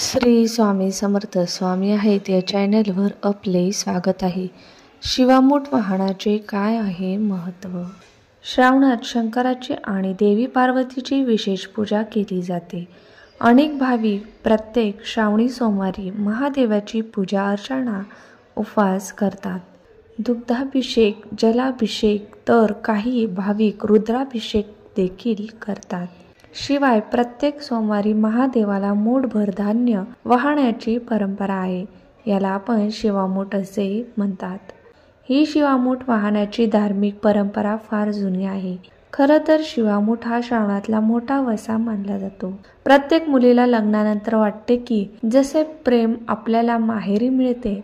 श्री स्वामी समर्थ स्वामी आहेत या चॅनलवर आपले स्वागत आहे. शिवामूठ वाहनाचे काय आहे महत्त्व? श्रावणात शंकराची आणि देवी पार्वतीची विशेष पूजा केली जाते. अनेक भाविक प्रत्येक श्रावणी सोमवारी महादेवाची पूजा अर्चना उपवास करतात. दुग्धाभिषेक, जलाभिषेक तर काही भाविक रुद्राभिषेक देखील करतात. शिवाय प्रत्येक सोमवारी महादेवाला मूठभर धान्य वाहण्याची परंपरा आहे. याला आपण शिवामूठ असे म्हणतात. ही शिवामूठ वाहण्याची धार्मिक परंपरा फार जुनी आहे. खरं तर शिवामूठ हा श्रावणातला मोठा वसा मानला जातो. प्रत्येक मुलीला लग्नानंतर वाटते की जसे प्रेम आपल्याला माहेरी मिळते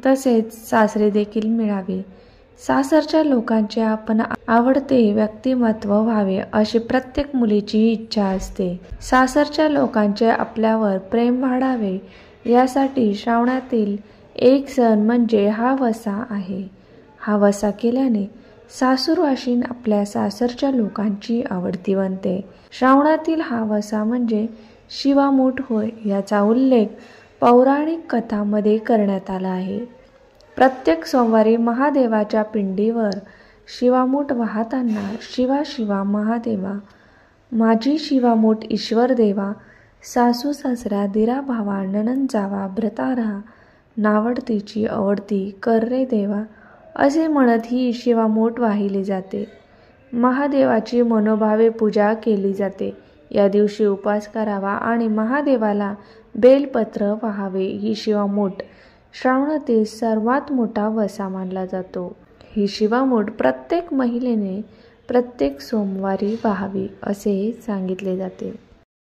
तसेच सासरी देखील मिळावे. सासरच्या लोकांचे आपण आवडते व्यक्तिमत्व व्हावे अशी प्रत्येक मुलीची इच्छा असते. सासरच्या लोकांचे आपल्यावर प्रेम वाढावे यासाठी श्रावणातील एक सण म्हणजे हा वसा आहे. हा वसा केल्याने सासूरवाशीण आपल्या सासरच्या लोकांची आवडती बनते. श्रावणातील हा वसा म्हणजे शिवामूठ होय. याचा उल्लेख पौराणिक कथांमध्ये करण्यात आला आहे. प्रत्येक सोमवारी महादेवाच्या पिंडीवर शिवामूठ वाहताना शिवा शिवा महादेवा, माझी शिवामूठ ईश्वर देवा, सासू सासरा दिरा भावा नणंद जावा भ्रतारा, नावडतीची आवडती कर रे देवा असे म्हणत ही शिवामूठ वाहिली जाते. महादेवाची मनोभावे पूजा केली जाते. या दिवशी उपवास करावा आणि महादेवाला बेलपत्र वाहावे. ही शिवामूठ श्रावणातील सर्वात मोठा वसा मानला जातो. ही शिवामूठ प्रत्येक महिलेने प्रत्येक सोमवारी वाहावी असे सांगितले जाते.